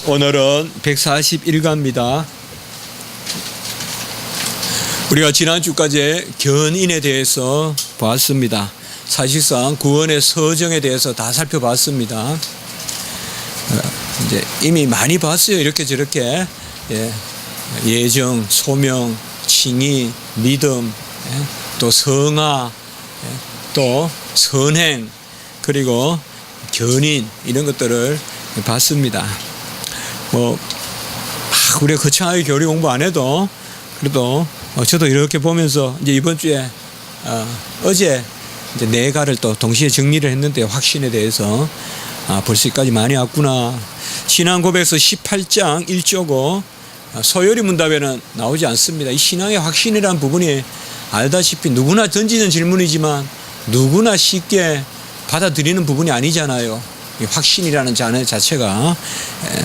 오늘은 141가입니다. 우리가 지난주까지 견인에 대해서 보았습니다. 사실상 구원의 서정에 대해서 다 살펴봤습니다. 이제 이미 많이 봤어요. 이렇게 저렇게 예정, 소명, 칭의, 믿음, 또 성화, 또 선행, 그리고 견인 이런 것들을 봤습니다. 우리가 거창하게 교리 공부 안 해도 그래도 저도 이렇게 보면서 이제 이번 주에 어제 이제 네 가를 또 동시에 정리를 했는데 확신에 대해서 벌써 여기까지 많이 왔구나. 신앙 고백서 18장 1조고 소요리 문답에는 나오지 않습니다. 이 신앙의 확신이라는 부분이 알다시피 누구나 던지는 질문이지만 누구나 쉽게 받아들이는 부분이 아니잖아요. 이 확신이라는 단어 자체가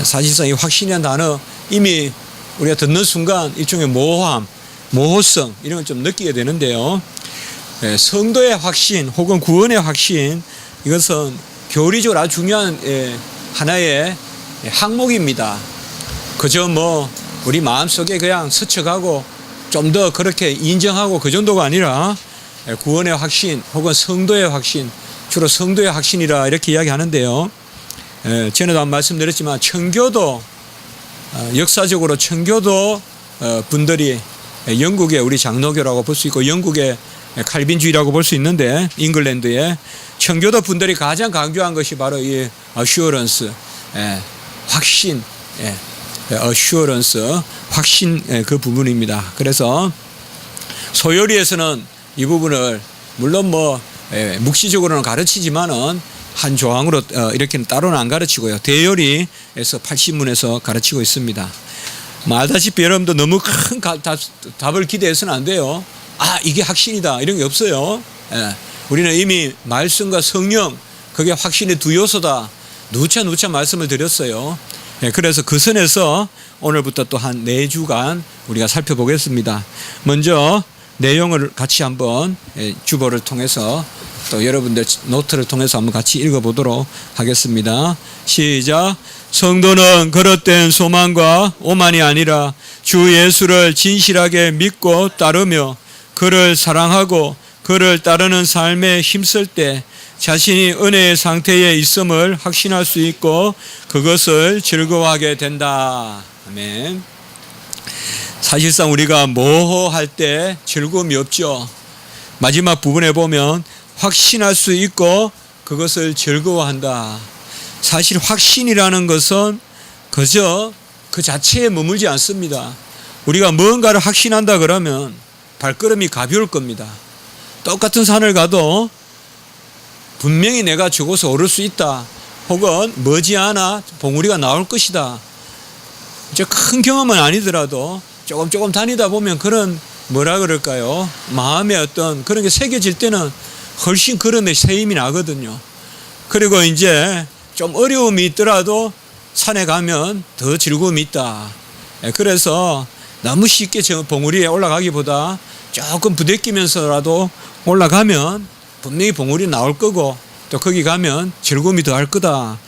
사실상 이 확신이라는 단어 이미 우리가 듣는 순간 일종의 모호함, 모호성 이런 걸 좀 느끼게 되는데요. 성도의 확신 혹은 구원의 확신, 이것은 교리적으로 아주 중요한 하나의 항목입니다. 그저 우리 마음속에 그냥 스쳐가고 좀 더 그렇게 인정하고 그 정도가 아니라 구원의 확신 혹은 성도의 확신, 주로 성도의 확신이라 이렇게 이야기하는데요. 전에도 한 말씀드렸지만 청교도, 역사적으로 청교도 분들이 영국의 우리 장로교라고 볼 수 있고 영국의 칼빈주의라고 볼 수 있는데 잉글랜드의 청교도 분들이 가장 강조한 것이 바로 이 assurance, 확신, assurance, 확신 그 부분입니다. 그래서 소요리에서는 이 부분을 물론 묵시적으로는 가르치지만은 한 조항으로 이렇게는 따로는 안 가르치고요. 대요리에서 80문에서 가르치고 있습니다. 알다시피 여러분도 너무 큰 답을 기대해서는 안 돼요. 이게 확신이다 이런 게 없어요. 우리는 이미 말씀과 성령, 그게 확신의 두 요소다 누차 말씀을 드렸어요. 그래서 그 선에서 오늘부터 또 한 4주간 우리가 살펴보겠습니다. 먼저 내용을 같이 한번 주보를 통해서 또 여러분들 노트를 통해서 한번 같이 읽어보도록 하겠습니다. 시작. 성도는 그릇된 소망과 오만이 아니라 주 예수를 진실하게 믿고 따르며 그를 사랑하고 그를 따르는 삶에 힘쓸 때 자신이 은혜의 상태에 있음을 확신할 수 있고 그것을 즐거워하게 된다. 아멘. 사실상 우리가 모호할 때 즐거움이 없죠. 마지막 부분에 보면 확신할 수 있고 그것을 즐거워한다. 사실 확신이라는 것은 그저 그 자체에 머물지 않습니다. 우리가 뭔가를 확신한다 그러면 발걸음이 가벼울 겁니다. 똑같은 산을 가도 분명히 내가 죽어서 오를 수 있다. 혹은 머지않아 봉우리가 나올 것이다. 이제 큰 경험은 아니더라도 조금 다니다 보면 그런 뭐라 그럴까요? 마음의 어떤 그런 게 새겨질 때는 훨씬 걸음에 새 힘이 나거든요. 그리고 이제 좀 어려움이 있더라도 산에 가면 더 즐거움이 있다. 그래서 너무 쉽게 봉우리에 올라가기보다 조금 부대끼면서라도 올라가면 분명히 봉우리 나올 거고 또 거기 가면 즐거움이 더 할 거다.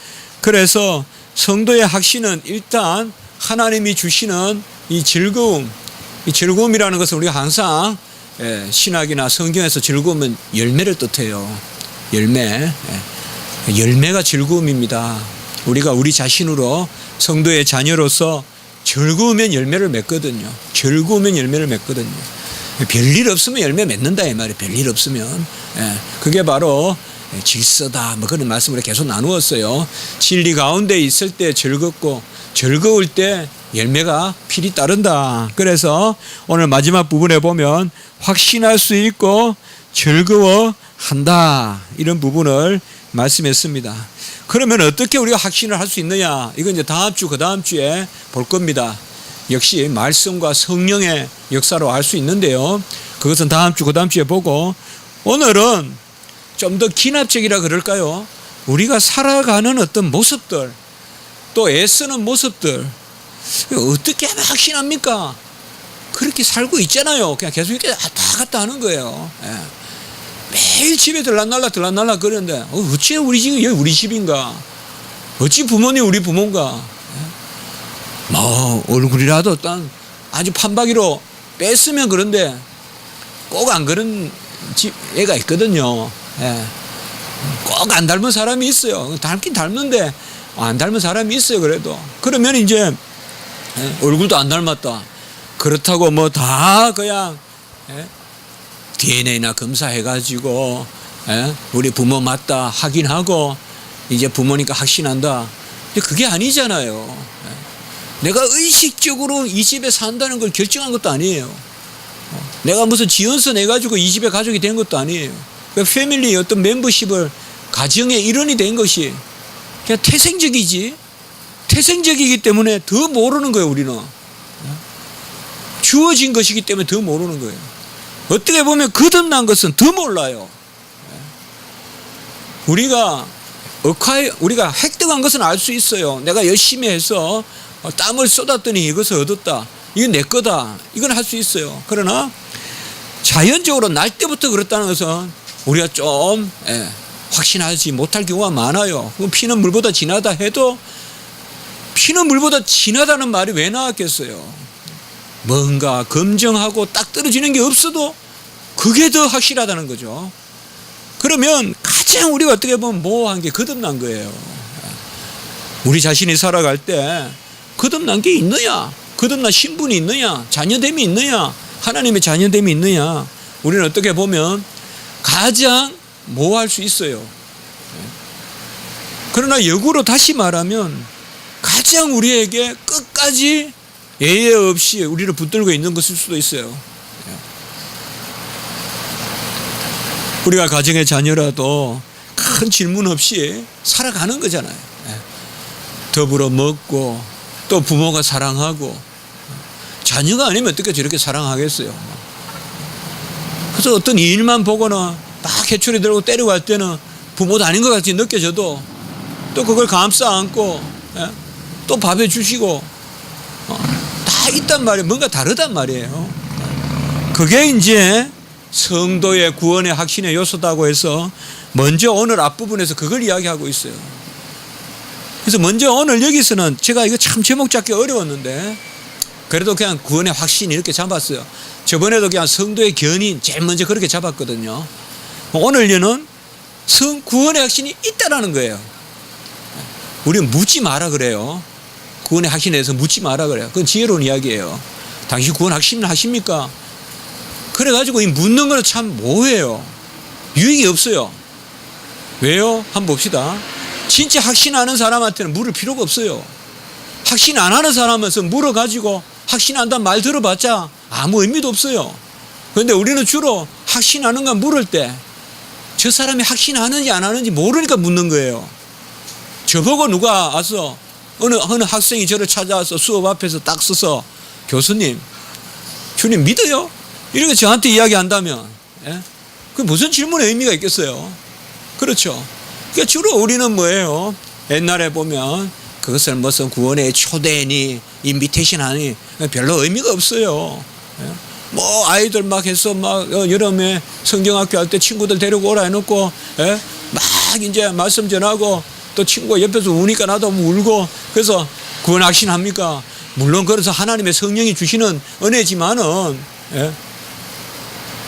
그래서 성도의 확신은 일단 하나님이 주시는 이 즐거움이라는 것은 우리가 항상 신학이나 성경에서 즐거움은 열매를 뜻해요. 열매가 즐거움입니다. 우리가 우리 자신으로 성도의 자녀로서 즐거우면 열매를 맺거든요. 별일 없으면 열매 맺는다 이 말이에요. 별일 없으면. 그게 바로 질서다 그런 말씀을 계속 나누었어요. 진리 가운데 있을 때 즐겁고 즐거울 때 열매가 필히 따른다. 그래서 오늘 마지막 부분에 보면 확신할 수 있고 즐거워한다 이런 부분을 말씀했습니다. 그러면 어떻게 우리가 확신을 할 수 있느냐, 이건 이제 다음 주 그 다음 주에 볼 겁니다. 역시 말씀과 성령의 역사로 알 수 있는데요. 그것은 다음 주 그 다음 주에 보고 오늘은 좀 더 기납적이라 그럴까요? 우리가 살아가는 어떤 모습들 또 애쓰는 모습들 어떻게 하면 확신합니까? 그렇게 살고 있잖아요. 그냥 계속 이렇게 왔다 갔다 하는 거예요. 매일 집에 들락날락 그러는데 어찌 우리 집이 여기 우리 집인가? 어찌 부모님 우리 부모인가? 뭐 얼굴이라도 딱 아주 판박이로 뺐으면 그런데 꼭 안 그런 애가 있거든요. 예. 꼭 안 닮은 사람이 있어요. 닮긴 닮는데 안 닮은 사람이 있어요. 그래도 그러면 이제 얼굴도 안 닮았다. 그렇다고 뭐 다 그냥 DNA나 검사해가지고 우리 부모 맞다 확인하고 이제 부모니까 확신한다. 근데 그게 아니잖아요. 내가 의식적으로 이 집에 산다는 걸 결정한 것도 아니에요. 내가 무슨 지원서 내가지고 이 집에 가족이 된 것도 아니에요. 그 패밀리 어떤 멤버십을 가정의 일원이 된 것이 그냥 태생적이지. 태생적이기 때문에 더 모르는 거예요. 우리는 주어진 것이기 때문에 더 모르는 거예요. 어떻게 보면 거듭난 것은 더 몰라요. 우리가 획득한 것은 알 수 있어요. 내가 열심히 해서 땀을 쏟았더니 이것을 얻었다. 이건 내 거다. 이건 할 수 있어요. 그러나 자연적으로 날 때부터 그렇다는 것은 우리가 좀 확신하지 못할 경우가 많아요. 피는 물보다 진하다 해도 피는 물보다 진하다는 말이 왜 나왔겠어요? 뭔가 검증하고 딱 떨어지는 게 없어도 그게 더 확실하다는 거죠. 그러면 가장 우리가 어떻게 보면 모호한 게 거듭난 거예요. 우리 자신이 살아갈 때 거듭난 게 있느냐? 거듭난 신분이 있느냐? 자녀됨이 있느냐? 하나님의 자녀됨이 있느냐? 우리는 어떻게 보면 가장 모호할 수 있어요. 그러나 역으로 다시 말하면 가장 우리에게 끝까지 예외 없이 우리를 붙들고 있는 것일 수도 있어요. 우리가 가정의 자녀라도 큰 질문 없이 살아가는 거잖아요. 더불어 먹고 또 부모가 사랑하고 자녀가 아니면 어떻게 저렇게 사랑하겠어요. 그래서 어떤 일만 보거나 막 해초리 들고 때려갈 때는 부모도 아닌 것 같이 느껴져도 또 그걸 감싸 안고 또 밥해 주시고 다 있단 말이에요. 뭔가 다르단 말이에요. 그게 이제 성도의 구원의 확신의 요소다고 해서 먼저 오늘 앞부분에서 그걸 이야기하고 있어요. 그래서 먼저 오늘 여기서는 제가 이거 참 제목 잡기 어려웠는데 그래도 그냥 구원의 확신 이렇게 잡았어요. 저번에도 그냥 성도의 견인 제일 먼저 그렇게 잡았거든요. 오늘은 구원의 확신이 있다라는 거예요. 우리는 묻지 마라 그래요. 구원의 확신에 대해서 묻지 마라 그래요. 그건 지혜로운 이야기예요. 당신 구원 확신을 하십니까? 그래가지고 이 묻는 거는 참 뭐예요? 유익이 없어요. 왜요? 한번 봅시다. 진짜 확신하는 사람한테는 물을 필요가 없어요. 확신 안 하는 사람한테 물어가지고 확신한다는 말 들어봤자 아무 의미도 없어요. 그런데 우리는 주로 확신하는 건 물을 때 저 사람이 확신하는지 안 하는지 모르니까 묻는 거예요. 저보고 누가 와서 어느 학생이 저를 찾아와서 수업 앞에서 딱 서서 교수님, 주님 믿어요? 이렇게 저한테 이야기한다면 그 무슨 질문의 의미가 있겠어요? 그렇죠. 그러니까 주로 우리는 뭐예요? 옛날에 보면 그것을 무슨 구원의 초대니 인비테이션 하니 별로 의미가 없어요. 뭐 아이들 막 해서 막 여름에 성경학교 할 때 친구들 데리고 오라 해놓고 막 이제 말씀 전하고 또 친구가 옆에서 우니까 나도 울고 그래서 구원 확신합니까? 물론 그래서 하나님의 성령이 주시는 은혜지만은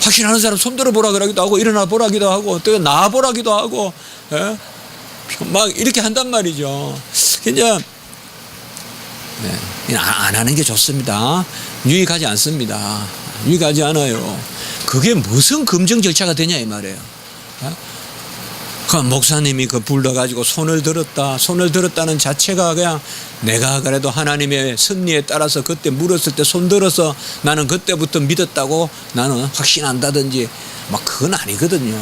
확신하는 사람 손 들어보라 그러기도 하고 일어나 보라기도 하고 또 나와 보라기도 하고 막 이렇게 한단 말이죠. 이제 안 하는 게 좋습니다. 유익하지 않습니다. 유익하지 않아요. 그게 무슨 검증 절차가 되냐 이 말이에요. 그 목사님이 그 불러가지고 손을 들었다는 자체가 그냥 내가 그래도 하나님의 섭리에 따라서 그때 물었을 때 손 들어서 나는 그때부터 믿었다고 나는 확신한다든지 막 그건 아니거든요.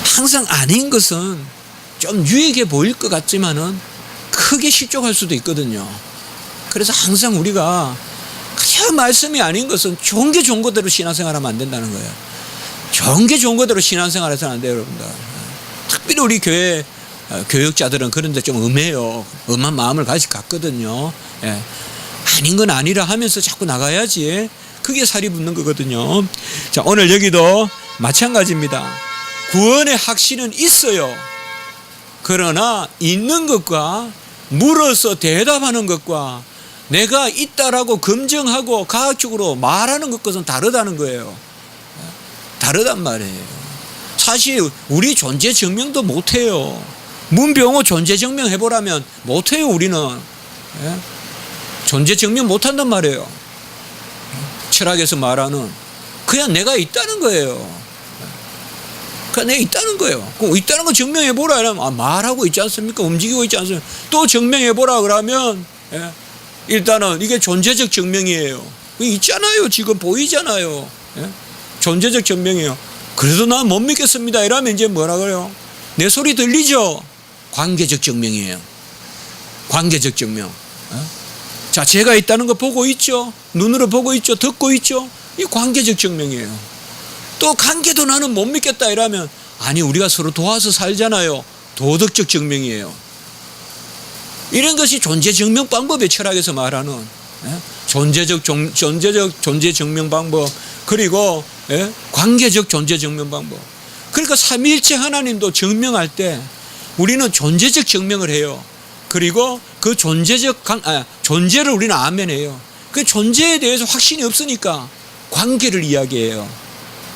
항상 아닌 것은 좀 유익해 보일 것 같지만은 크게 실족할 수도 있거든요. 그래서 항상 우리가 그 말씀이 아닌 것은 좋은 게 좋은 거대로 신앙생활하면 안 된다는 거예요. 좋은 게 좋은 거대로 신앙생활해서는 안 돼요, 여러분들. 특별히 우리 교회 교역자들은 그런데 좀 음해요. 음한 마음을 갖거든요. 아닌 건 아니라 하면서 자꾸 나가야지. 그게 살이 붙는 거거든요. 자, 오늘 여기도 마찬가지입니다. 구원의 확신은 있어요. 그러나 있는 것과 물어서 대답하는 것과 내가 있다라고 검증하고 과학적으로 말하는 것과는 다르다는 거예요. 다르단 말이에요. 사실 우리 존재 증명도 못해요. 문병호 존재 증명 해보라면 못해요. 우리는 존재 증명 못한단 말이에요. 철학에서 말하는 그냥 내가 있다는 거예요. 그냥 내가 있다는 거예요. 그럼 있다는 거 증명해보라 이러면 말하고 있지 않습니까? 움직이고 있지 않습니까? 또 증명해보라 그러면 일단은 이게 존재적 증명이에요. 있잖아요. 지금 보이잖아요. 존재적 증명이에요. 그래도 난 못 믿겠습니다 이러면 이제 뭐라 그래요? 내 소리 들리죠? 관계적 증명이에요. 관계적 증명. 자, 제가 있다는 거 보고 있죠? 눈으로 보고 있죠? 듣고 있죠? 이 관계적 증명이에요. 또 관계도 나는 못 믿겠다 이러면 아니 우리가 서로 도와서 살잖아요. 도덕적 증명이에요. 이런 것이 존재 증명 방법의 철학에서 말하는 존재적 존재 증명 방법 그리고 관계적 존재 증명 방법. 그러니까 삼위일체 하나님도 증명할 때 우리는 존재적 증명을 해요. 그리고 그 존재를 우리는 아멘해요. 그 존재에 대해서 확신이 없으니까 관계를 이야기해요.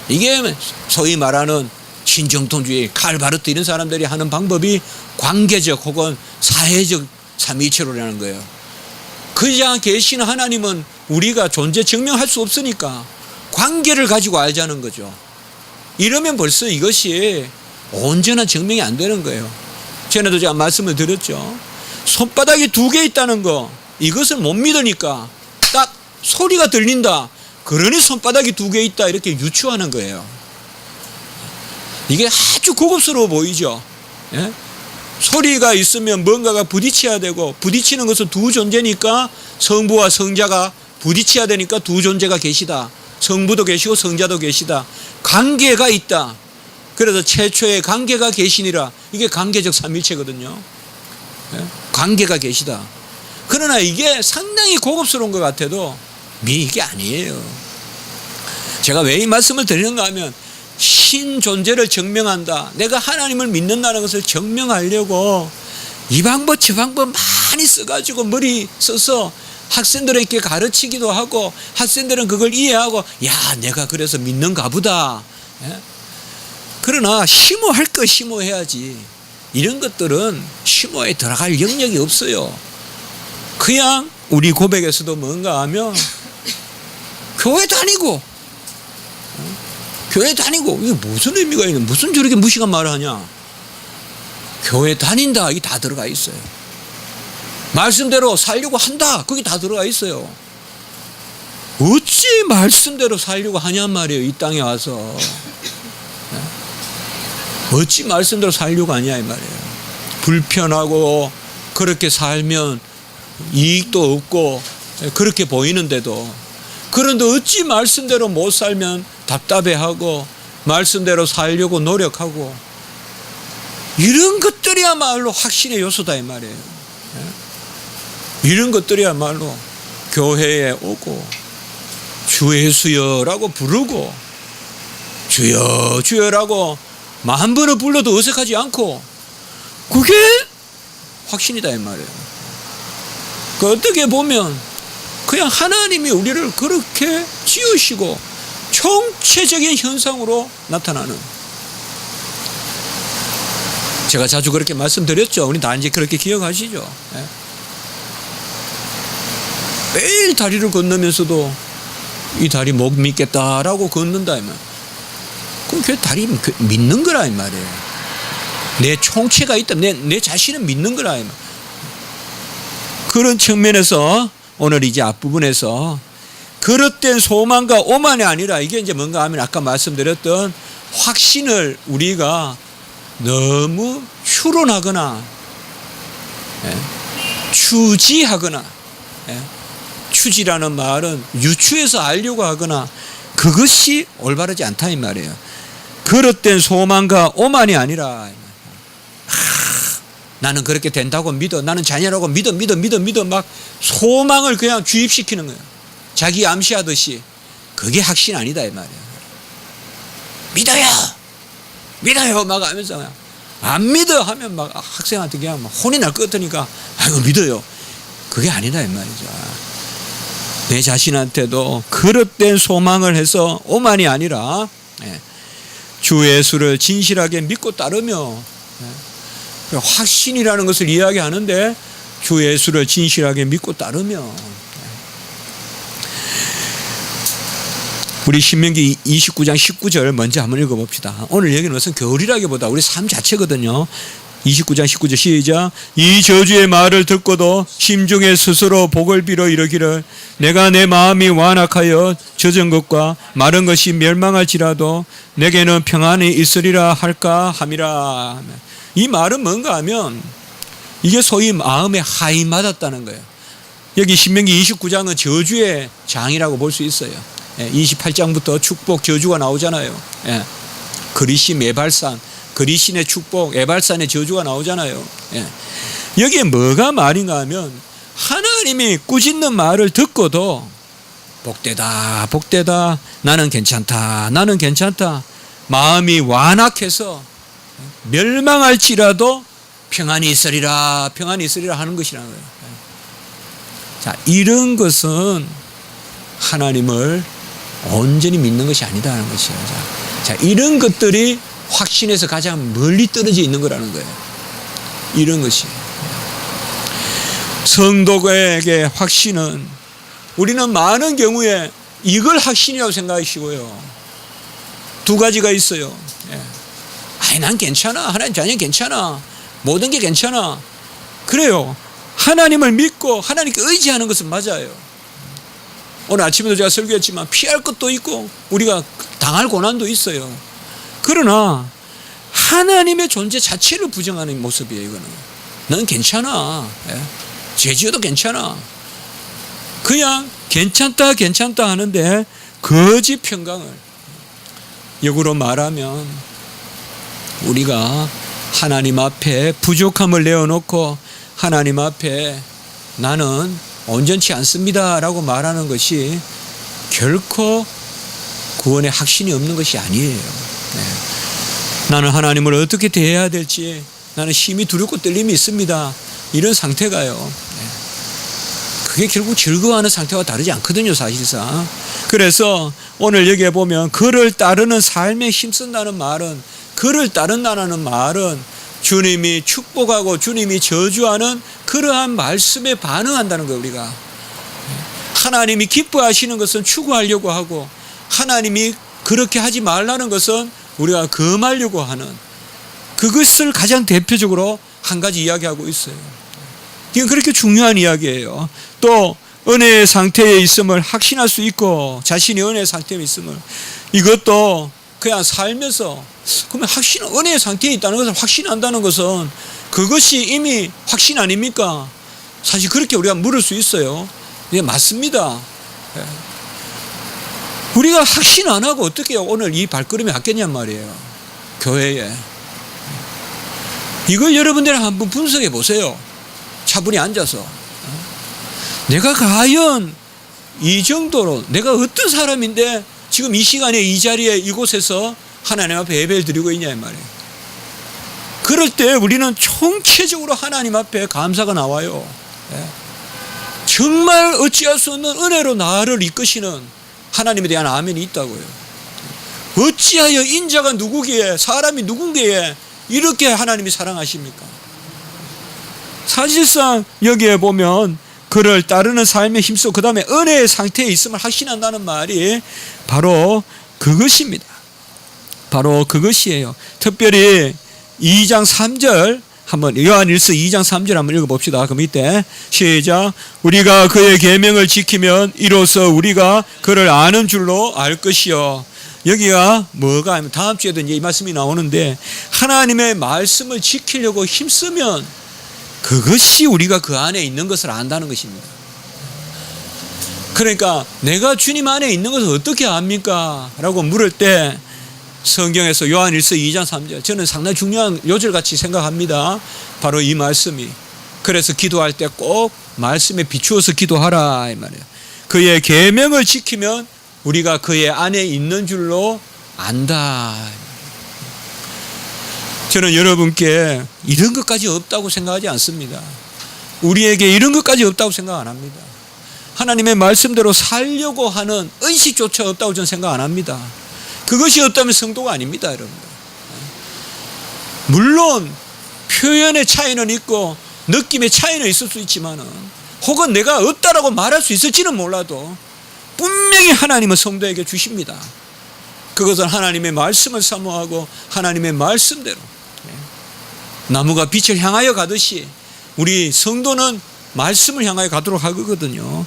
이게 소위 말하는 신정통주의 칼바르트 이런 사람들이 하는 방법이 관계적 혹은 사회적 삼위일체로라는 거예요. 그저 계시는 하나님은 우리가 존재 증명할 수 없으니까 관계를 가지고 알자는 거죠. 이러면 벌써 이것이 온전한 증명이 안 되는 거예요. 전에도 제가 말씀을 드렸죠. 손바닥이 2개 있다는 거 이것을 못 믿으니까 딱 소리가 들린다. 그러니 손바닥이 2개 있다 이렇게 유추하는 거예요. 이게 아주 고급스러워 보이죠. 소리가 있으면 뭔가가 부딪혀야 되고 부딪히는 것은 두 존재니까 성부와 성자가 부딪혀야 되니까 두 존재가 계시다. 성부도 계시고 성자도 계시다. 관계가 있다. 그래서 최초의 관계가 계시니라. 이게 관계적 삼일체거든요. 관계가 계시다. 그러나 이게 상당히 고급스러운 것 같아도 이게 아니에요. 제가 왜 이 말씀을 드리는가 하면 신존재를 증명한다. 내가 하나님을 믿는다는 것을 증명하려고 이 방법 저 방법 많이 써가지고 머리 써서 학생들에게 가르치기도 하고 학생들은 그걸 이해하고 야 내가 그래서 믿는가 보다. 그러나 심오할 거 심오해야지. 이런 것들은 심오에 들어갈 영역이 없어요. 그냥 우리 고백에서도 뭔가 하면 교회 다니고 이게 무슨 의미가 있는 무슨 저렇게 무식한 말을 하냐. 교회 다닌다 이게 다 들어가 있어요. 말씀대로 살려고 한다 거기 다 들어가 있어요. 어찌 말씀대로 살려고 하냔 말이에요. 이 땅에 와서 어찌 말씀대로 살려고 하냐 이 말이에요. 불편하고 그렇게 살면 이익도 없고 그렇게 보이는데도 그런데 어찌 말씀대로 못 살면 답답해하고 말씀대로 살려고 노력하고 이런 것들이야말로 확신의 요소다 이 말이에요. 이런 것들이야말로 교회에 오고 주 예수여라고 부르고 주여 주여라고 10,000번을 불러도 어색하지 않고 그게 확신이다 이 말이에요. 그 어떻게 보면 그냥 하나님이 우리를 그렇게 지으시고 총체적인 현상으로 나타나는, 제가 자주 그렇게 말씀드렸죠. 우리 다 이제 그렇게 기억하시죠. 매일 다리를 건너면서도 이 다리 못 믿겠다라고 걷는다 이 말. 그럼 그 다리 믿는 거라 이 말이에요. 내 총체가 있다. 내 자신은 믿는 거라 이 말. 그런 측면에서 오늘 이제 앞부분에서 그릇된 소망과 오만이 아니라 이게 이제 뭔가 하면 아까 말씀드렸던 확신을 우리가 너무 추론하거나 추지하거나, 추지라는 말은 유추해서 알려고 하거나 그것이 올바르지 않다 이 말이에요. 그릇된 소망과 오만이 아니라 나는 그렇게 된다고 믿어, 나는 자녀라고 믿어 막 소망을 그냥 주입시키는 거예요. 자기 암시하듯이. 그게 확신 아니다 이 말이에요. 믿어요 막 하면서 안 믿어 하면 막 학생한테 그냥 막 혼이 날 것 같으니까 아이고 믿어요. 그게 아니다 이 말이죠. 내 자신한테도 그릇된 소망을 해서 오만이 아니라 주 예수를 진실하게 믿고 따르며 확신이라는 것을 이야기하는데 주 예수를 진실하게 믿고 따르며 우리 신명기 29장 19절 먼저 한번 읽어봅시다. 오늘 여기는 무슨 겨울이라기보다 우리 삶 자체거든요. 29장 19절 시작. 이 저주의 말을 듣고도 심중에 스스로 복을 빌어 이르기를 내가 내 마음이 완악하여 젖은 것과 마른 것이 멸망할지라도 내게는 평안이 있으리라 할까 함이라. 이 말은 뭔가 하면 이게 소위 마음에 하이 맞았다는 거예요. 여기 신명기 29장은 저주의 장이라고 볼 수 있어요. 28장부터 축복 저주가 나오잖아요. 그리심 에발산, 그리신의 축복, 에발산의 저주가 나오잖아요. 여기에 뭐가 말인가 하면 하나님이 꾸짖는 말을 듣고도 복되다 복되다 나는 괜찮다 나는 괜찮다 마음이 완악해서 멸망할지라도 평안이 있으리라 평안이 있으리라 하는 것이라는 거예요. 자, 이런 것은 하나님을 온전히 믿는 것이 아니다는 것이에요. 자, 이런 것들이 확신에서 가장 멀리 떨어져 있는 거라는 거예요. 이런 것이. 성도에게 확신은 우리는 많은 경우에 이걸 확신이라고 생각하시고요. 두 가지가 있어요. 아니, 난 괜찮아. 하나님 자녀 괜찮아. 모든 게 괜찮아. 그래요. 하나님을 믿고 하나님께 의지하는 것은 맞아요. 오늘 아침에도 제가 설교했지만 피할 것도 있고 우리가 당할 고난도 있어요. 그러나 하나님의 존재 자체를 부정하는 모습이에요. 이거는 넌 괜찮아. 죄지어도 괜찮아. 그냥 괜찮다 괜찮다 하는데 거짓 평강을 역으로 말하면 우리가 하나님 앞에 부족함을 내어놓고 하나님 앞에 나는 온전치 않습니다 라고 말하는 것이 결코 구원의 확신이 없는 것이 아니에요. 나는 하나님을 어떻게 대해야 될지 나는 심히 두렵고 떨림이 있습니다. 이런 상태가요. 그게 결국 즐거워하는 상태와 다르지 않거든요, 사실상. 그래서 오늘 여기에 보면 그를 따르는 삶에 힘쓴다는 말은 그를 따른다는 말은 주님이 축복하고 주님이 저주하는 그러한 말씀에 반응한다는 거예요. 우리가 하나님이 기뻐하시는 것은 추구하려고 하고 하나님이 그렇게 하지 말라는 것은 우리가 금하려고 하는 그것을 가장 대표적으로 한 가지 이야기하고 있어요. 이게 그렇게 중요한 이야기예요. 또 은혜의 상태에 있음을 확신할 수 있고 자신이 은혜의 상태에 있음을 이것도 그냥 살면서 그러면 확신, 은혜의 상태에 있다는 것을 확신한다는 것은 그것이 이미 확신 아닙니까? 사실 그렇게 우리가 물을 수 있어요. 예, 맞습니다. 우리가 확신 안 하고 어떻게 오늘 이 발걸음이 갔겠냔 말이에요. 교회에. 이걸 여러분들이 한번 분석해 보세요. 차분히 앉아서. 내가 과연 이 정도로 내가 어떤 사람인데 지금 이 시간에 이 자리에 이곳에서 하나님 앞에 예배를 드리고 있냐 이 말이에요. 그럴 때 우리는 총체적으로 하나님 앞에 감사가 나와요. 정말 어찌할 수 없는 은혜로 나를 이끄시는 하나님에 대한 아멘이 있다고요. 어찌하여 인자가 누구기에 사람이 누군기에 이렇게 하나님이 사랑하십니까? 사실상 여기에 보면 그를 따르는 삶에 힘써 그 다음에 은혜의 상태에 있음을 확신한다는 말이 바로 그것입니다. 바로 그것이에요. 특별히 2장 3절 한번 요한일서 2장 3절 한번 읽어봅시다. 그럼 이때 시작. 우리가 그의 계명을 지키면 이로써 우리가 그를 아는 줄로 알 것이요. 여기가 뭐가 하면 다음 주에도 이제 이 말씀이 나오는데 하나님의 말씀을 지키려고 힘쓰면 그것이 우리가 그 안에 있는 것을 안다는 것입니다. 그러니까 내가 주님 안에 있는 것을 어떻게 압니까? 라고 물을 때 성경에서 요한일서 2장 3절 저는 상당히 중요한 요절같이 생각합니다. 바로 이 말씀이. 그래서 기도할 때 꼭 말씀에 비추어서 기도하라 이 말이에요. 그의 계명을 지키면 우리가 그의 안에 있는 줄로 안다. 저는 여러분께 이런 것까지 없다고 생각하지 않습니다. 우리에게 이런 것까지 없다고 생각 안 합니다. 하나님의 말씀대로 살려고 하는 의식조차 없다고 저는 생각 안 합니다. 그것이 없다면 성도가 아닙니다, 여러분들. 물론 표현의 차이는 있고 느낌의 차이는 있을 수 있지만은, 혹은 내가 없다라고 말할 수 있을지는 몰라도 분명히 하나님은 성도에게 주십니다. 그것은 하나님의 말씀을 사모하고 하나님의 말씀대로 나무가 빛을 향하여 가듯이 우리 성도는 말씀을 향하여 가도록 하거든요.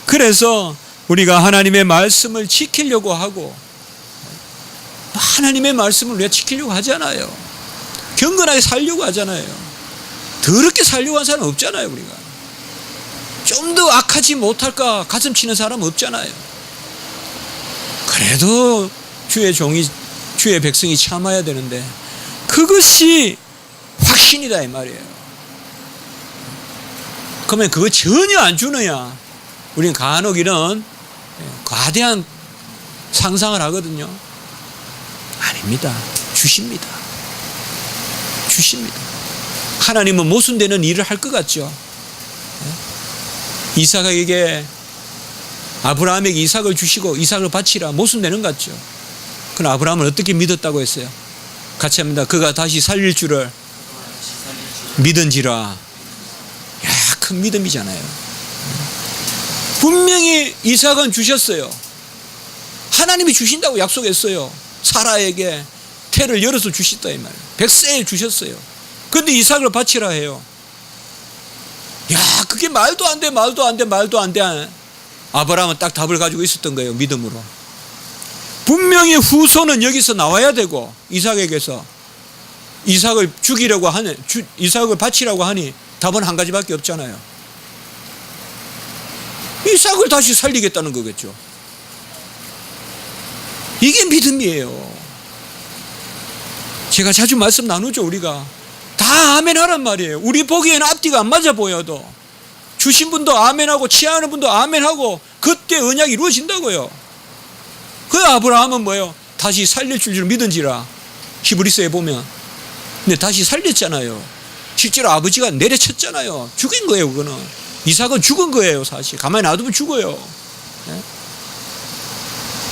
그래서 우리가 하나님의 말씀을 지키려고 하고, 하나님의 말씀을 우리가 지키려고 하잖아요. 경건하게 살려고 하잖아요. 더럽게 살려고 하는 사람 없잖아요. 우리가 좀 더 악하지 못할까 가슴 치는 사람 없잖아요. 그래도 주의 백성이 참아야 되는데, 그것이 확신이다 이 말이에요. 그러면 그거 전혀 안 주느냐? 우리는 간혹 이런 과대한 상상을 하거든요. 아닙니다. 주십니다. 주십니다. 하나님은 모순되는 일을 할 것 같죠. 이삭에게, 아브라함에게 이삭을 주시고 이삭을 바치라, 모순되는 것 같죠. 그럼 아브라함은 어떻게 믿었다고 했어요? 같이 합니다. 그가 다시 살릴 줄을 믿은지라. 야, 큰 믿음이잖아요. 분명히 이삭은 주셨어요. 하나님이 주신다고 약속했어요. 사라에게 태를 열어서 주셨다 이 말이에요. 100세에 주셨어요. 그런데 이삭을 바치라 해요. 야, 그게 말도 안 돼. 아브라함은 딱 답을 가지고 있었던 거예요. 믿음으로. 분명히 후손은 여기서 나와야 되고, 이삭에게서 이삭을 죽이려고 하니, 이삭을 바치라고 하니 답은 한 가지밖에 없잖아요. 이삭을 다시 살리겠다는 거겠죠. 이게 믿음이에요. 제가 자주 말씀 나누죠. 우리가 다 아멘 하란 말이에요. 우리 보기에는 앞뒤가 안 맞아 보여도 주신 분도 아멘하고 취하는 분도 아멘하고 그때 언약이 이루어진다고요. 그 아브라함은 뭐예요? 다시 살릴 줄 믿은지라. 히브리서에 보면. 근데 다시 살렸잖아요. 실제로 아버지가 내려쳤잖아요. 죽인 거예요. 그거는 이삭은 죽은 거예요. 사실 가만히 놔두면 죽어요.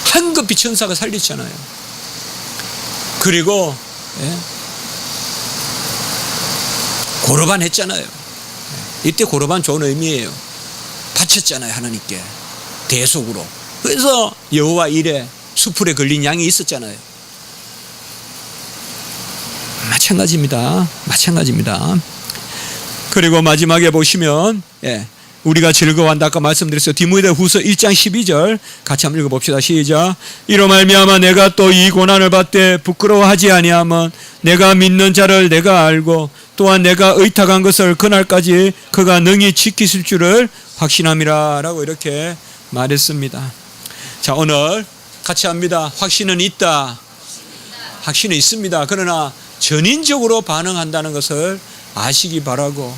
황급히 천사가 살렸잖아요. 그리고 고르반 했잖아요. 이때 고르반 좋은 의미예요. 바쳤잖아요. 하나님께 대속으로. 그래서 여호와 일에 수풀에 걸린 양이 있었잖아요. 마찬가지입니다. 그리고 마지막에 보시면 우리가 즐거워한다 아까 말씀드렸어요. 디모데후서 1장 12절 같이 한번 읽어봅시다. 시작. 이로 말미암아 내가 또 이 고난을 받되 부끄러워하지 아니함은 내가 믿는 자를 내가 알고 또한 내가 의탁한 것을 그날까지 그가 능히 지키실 줄을 확신함이라 라고 이렇게 말했습니다. 자, 오늘 같이 합니다. 확신은 있다. 확신은 있습니다. 그러나 전인적으로 반응한다는 것을 아시기 바라고,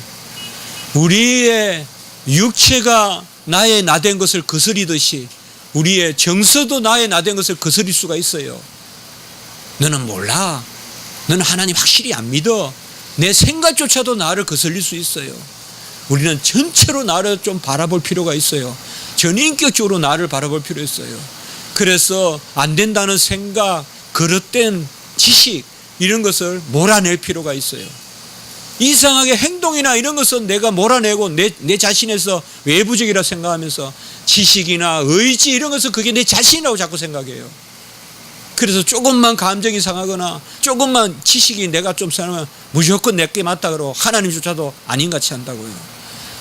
우리의 육체가 나의 나된 것을 거스리듯이 우리의 정서도 나의 나된 것을 거스릴 수가 있어요. 너는 몰라. 너는 하나님 확실히 안 믿어. 내 생각조차도 나를 거슬릴 수 있어요. 우리는 전체로 나를 좀 바라볼 필요가 있어요. 전인격적으로 나를 바라볼 필요 있어요. 그래서 안 된다는 생각, 그릇된 지식 이런 것을 몰아낼 필요가 있어요. 이상하게 행동이나 이런 것은 내가 몰아내고 내 자신에서 외부적이라 생각하면서 지식이나 의지 이런 것은 그게 내 자신이라고 자꾸 생각해요. 그래서 조금만 감정이 상하거나 조금만 지식이 내가 좀 상하면 무조건 내게 맞다 그러고 하나님조차도 아닌 같이 한다고요.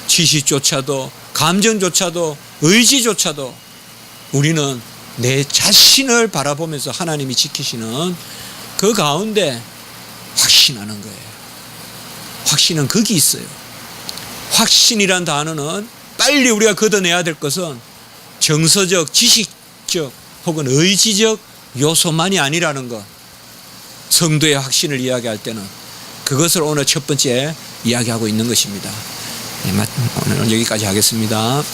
지식조차도 감정조차도 의지조차도 우리는 내 자신을 바라보면서 하나님이 지키시는 그 가운데 확신하는 거예요. 확신은 거기 있어요. 확신이란 단어는 빨리 우리가 걷어내야 될 것은 정서적, 지식적 혹은 의지적 요소만이 아니라는 것. 성도의 확신을 이야기할 때는 그것을 오늘 첫 번째 이야기하고 있는 것입니다. 오늘은 여기까지 하겠습니다.